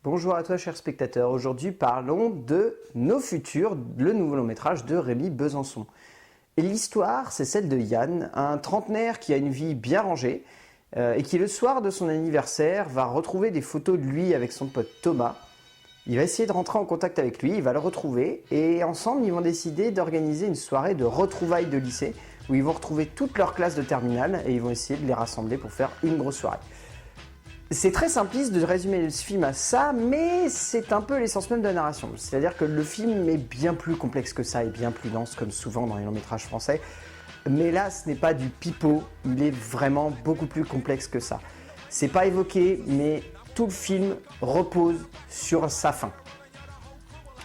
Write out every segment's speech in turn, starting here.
Bonjour à toi, chers spectateurs. Aujourd'hui, parlons de Nos Futurs, le nouveau long métrage de Rémi Besançon. Et l'histoire, c'est celle de Yann, un trentenaire qui a une vie bien rangée et qui, le soir de son anniversaire, va retrouver des photos de lui avec son pote Thomas. Il va essayer de rentrer en contact avec lui, il va le retrouver et ensemble, ils vont décider d'organiser une soirée de retrouvailles de lycée où ils vont retrouver toute leur classe de terminale et ils vont essayer de les rassembler pour faire une grosse soirée. C'est très simpliste de résumer ce film à ça, mais c'est un peu l'essence même de la narration. C'est-à-dire que le film est bien plus complexe que ça et bien plus dense, comme souvent dans les longs métrages français. Mais là, ce n'est pas du pipeau, il est vraiment beaucoup plus complexe que ça. C'est pas évoqué, mais tout le film repose sur sa fin.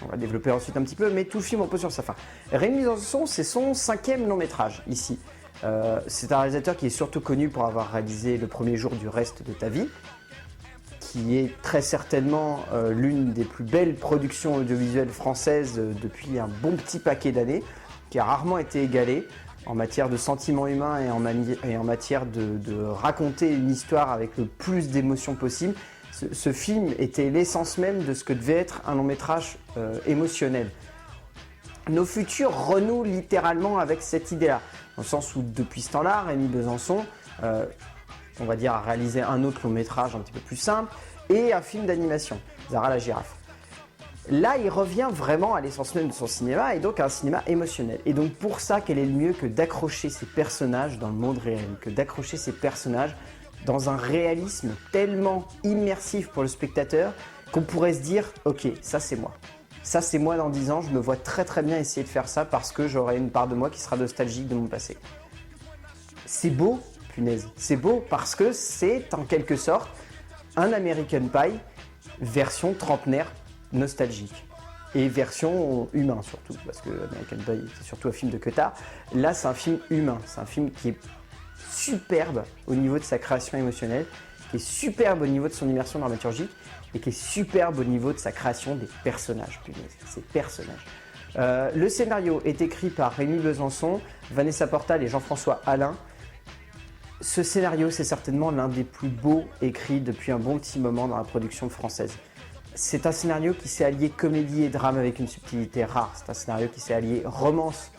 On va développer ensuite un petit peu, mais tout le film repose sur sa fin. Rémi Besançon, c'est son 5e long métrage ici. C'est un réalisateur qui est surtout connu pour avoir réalisé Le premier jour du reste de ta vie, qui est très certainement l'une des plus belles productions audiovisuelles françaises depuis un bon petit paquet d'années, qui a rarement été égalée en matière de sentiments humains et en matière de raconter une histoire avec le plus d'émotions possible. Ce film était l'essence même de ce que devait être un long métrage émotionnel. Nos Futurs renouent littéralement avec cette idée-là, dans le sens où depuis ce temps-là, Rémi Besançon, on va dire, a réalisé un autre long métrage un petit peu plus simple et un film d'animation, Zara la girafe. Là, il revient vraiment à l'essence même de son cinéma et donc à un cinéma émotionnel. Et donc pour ça, quel est le mieux que d'accrocher ces personnages dans le monde réel, que d'accrocher ces personnages dans un réalisme tellement immersif pour le spectateur qu'on pourrait se dire « Ok, ça c'est moi ». Ça, c'est moi dans 10 ans, je me vois très très bien essayer de faire ça parce que j'aurai une part de moi qui sera nostalgique de mon passé. C'est beau, punaise. C'est beau parce que c'est en quelque sorte un American Pie version trentenaire nostalgique. Et version humain surtout, parce que American Pie c'est surtout un film de Quetard. Là, c'est un film humain. C'est un film qui est superbe au niveau de sa création émotionnelle, qui est superbe au niveau de son immersion dramaturgique, et qui est superbe au niveau de sa création des personnages, punaise, ces personnages. Le scénario est écrit par Rémi Besançon, Vanessa Portal et Jean-François Alain. Ce scénario, c'est certainement l'un des plus beaux écrits depuis un bon petit moment dans la production française. C'est un scénario qui s'est allié comédie et drame avec une subtilité rare. C'est un scénario qui s'est allié romance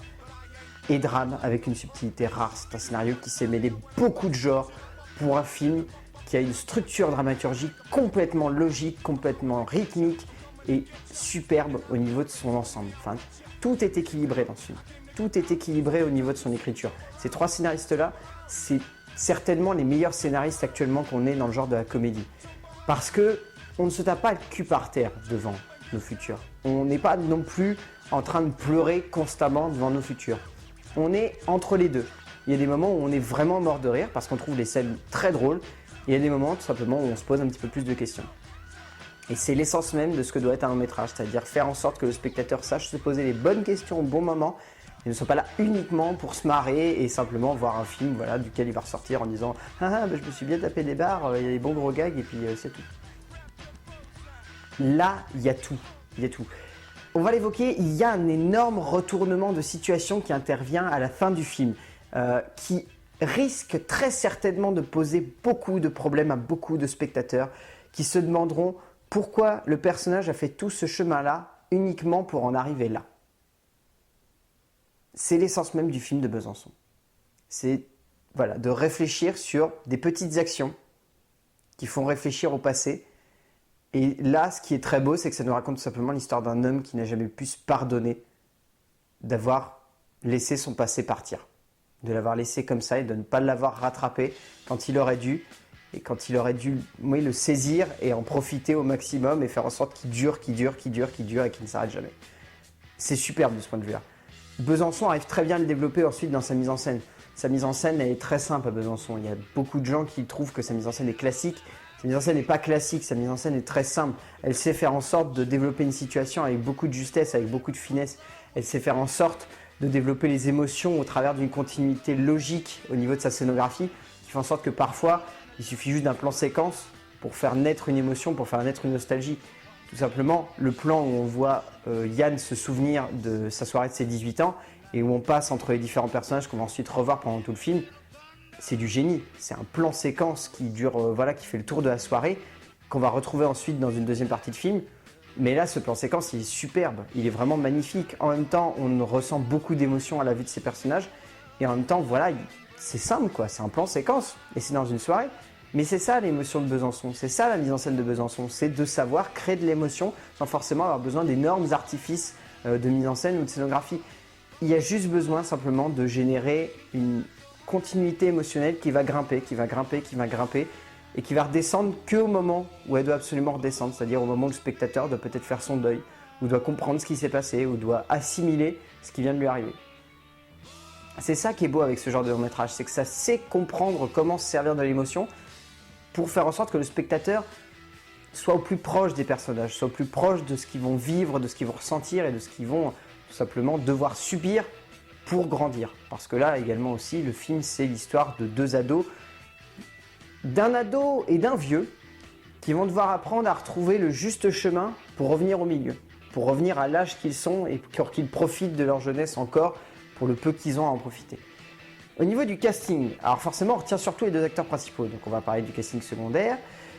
et drame avec une subtilité rare. C'est un scénario qui s'est mêlé beaucoup de genres pour un film qui a une structure dramaturgique complètement logique, complètement rythmique et superbe au niveau de son ensemble. Enfin, tout est équilibré dans ce film. Tout est équilibré au niveau de son écriture. Ces trois scénaristes-là, c'est certainement les meilleurs scénaristes actuellement qu'on ait dans le genre de la comédie. Parce que on ne se tape pas le cul par terre devant Nos Futurs. On n'est pas non plus en train de pleurer constamment devant Nos Futurs. On est entre les deux. Il y a des moments où on est vraiment mort de rire parce qu'on trouve les scènes très drôles. Et il y a des moments tout simplement où on se pose un petit peu plus de questions. Et c'est l'essence même de ce que doit être un long métrage, c'est-à-dire faire en sorte que le spectateur sache se poser les bonnes questions au bon moment et ne soit pas là uniquement pour se marrer et simplement voir un film duquel il va ressortir en disant « Ah, je me suis bien tapé des barres, il y a des bons gros gags et puis c'est tout ». Là, il y a tout. Il y a tout. On va l'évoquer, il y a un énorme retournement de situation qui intervient à la fin du film, qui risque très certainement de poser beaucoup de problèmes à beaucoup de spectateurs qui se demanderont pourquoi le personnage a fait tout ce chemin-là uniquement pour en arriver là. C'est l'essence même du film de Besançon. C'est de réfléchir sur des petites actions qui font réfléchir au passé. Et là, ce qui est très beau, c'est que ça nous raconte tout simplement l'histoire d'un homme qui n'a jamais pu se pardonner d'avoir laissé son passé partir. De l'avoir laissé comme ça et de ne pas l'avoir rattrapé quand il aurait dû. Et quand il aurait dû le saisir et en profiter au maximum et faire en sorte qu'il dure et qu'il ne s'arrête jamais. C'est superbe de ce point de vue-là. Besançon arrive très bien à le développer ensuite dans sa mise en scène. Sa mise en scène elle est très simple à Besançon. Il y a beaucoup de gens qui trouvent que sa mise en scène est classique. Sa mise en scène n'est pas classique, sa mise en scène est très simple. Elle sait faire en sorte de développer une situation avec beaucoup de justesse, avec beaucoup de finesse. Elle sait faire en sorte de développer les émotions au travers d'une continuité logique au niveau de sa scénographie, qui fait en sorte que parfois, il suffit juste d'un plan séquence pour faire naître une émotion, pour faire naître une nostalgie. Tout simplement, le plan où on voit Yann se souvenir de sa soirée de ses 18 ans et où on passe entre les différents personnages qu'on va ensuite revoir pendant tout le film, c'est du génie. C'est un plan séquence qui dure, qui fait le tour de la soirée. qu'on va retrouver ensuite dans une deuxième partie de film. Mais là, ce plan séquence, il est superbe, il est vraiment magnifique. En même temps, on ressent beaucoup d'émotions à la vue de ces personnages. Et en même temps, voilà, c'est simple, quoi. C'est un plan séquence et c'est dans une soirée. Mais c'est ça l'émotion de Besançon, c'est ça la mise en scène de Besançon, c'est de savoir créer de l'émotion sans forcément avoir besoin d'énormes artifices de mise en scène ou de scénographie. Il y a juste besoin simplement de générer une continuité émotionnelle qui va grimper, qui va grimper, qui va grimper et qui va redescendre qu'au moment où elle doit absolument redescendre, c'est-à-dire au moment où le spectateur doit peut-être faire son deuil, ou doit comprendre ce qui s'est passé, ou doit assimiler ce qui vient de lui arriver. C'est ça qui est beau avec ce genre de long-métrage, c'est que ça sait comprendre comment se servir de l'émotion pour faire en sorte que le spectateur soit au plus proche des personnages, soit au plus proche de ce qu'ils vont vivre, de ce qu'ils vont ressentir et de ce qu'ils vont tout simplement devoir subir pour grandir. Parce que là également aussi, le film c'est l'histoire de deux ados, d'un ado et d'un vieux, qui vont devoir apprendre à retrouver le juste chemin pour revenir au milieu, pour revenir à l'âge qu'ils sont et pour qu'ils profitent de leur jeunesse encore pour le peu qu'ils ont à en profiter. Au niveau du casting, alors forcément on retient surtout les deux acteurs principaux, donc on va parler du casting secondaire.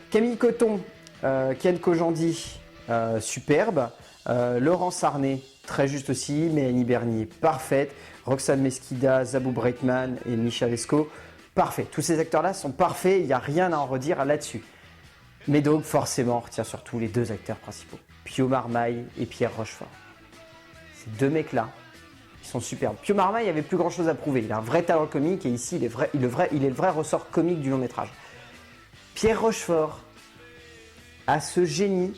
Camille Coton, Ken Kojandi, superbe. Laurence Arnay, très juste aussi. Mélanie Bernier, parfaite. Roxane Mesquida, Zabou Breitman et Michel Lescaut, parfait. Tous ces acteurs-là sont parfaits, il n'y a rien à en redire là-dessus. Mais donc forcément on retient surtout les deux acteurs principaux, Pio Marmaille et Pierre Rochefort. Ces deux mecs-là, ils sont superbes. Pio Marmaille avait plus grand chose à prouver. Il a un vrai talent comique et ici, il est le vrai ressort comique du long métrage. Pierre Rochefort a ce génie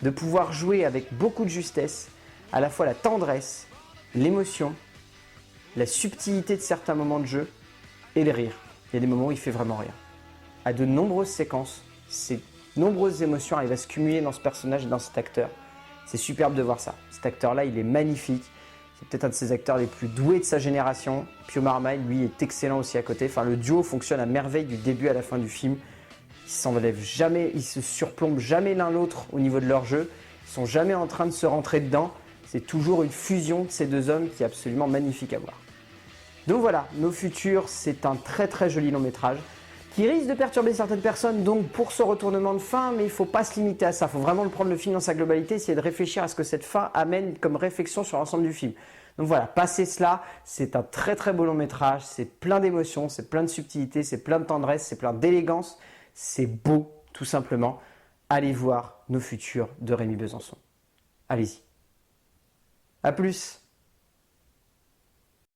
de pouvoir jouer avec beaucoup de justesse à la fois la tendresse, l'émotion, la subtilité de certains moments de jeu et le rire. Il y a des moments où il fait vraiment rire. À de nombreuses séquences, ces nombreuses émotions arrivent à se cumuler dans ce personnage et dans cet acteur. C'est superbe de voir ça. Cet acteur-là, il est magnifique. C'est peut-être un de ses acteurs les plus doués de sa génération. Pio Marmaille, lui, est excellent aussi à côté. Enfin, le duo fonctionne à merveille du début à la fin du film. Ils s'enlèvent jamais, ils se surplombent jamais l'un l'autre au niveau de leur jeu. Ils sont jamais en train de se rentrer dedans. C'est toujours une fusion de ces deux hommes qui est absolument magnifique à voir. Donc voilà, Nos Futurs, c'est un très très joli long métrage qui risque de perturber certaines personnes donc pour ce retournement de fin, mais il ne faut pas se limiter à ça. Il faut vraiment le prendre le film dans sa globalité, essayer de réfléchir à ce que cette fin amène comme réflexion sur l'ensemble du film. Donc voilà, passez cela, c'est un très très beau long métrage, c'est plein d'émotions, c'est plein de subtilité, c'est plein de tendresse, c'est plein d'élégance, c'est beau tout simplement. Allez voir Nos Futurs de Rémi Besançon. Allez-y. A plus.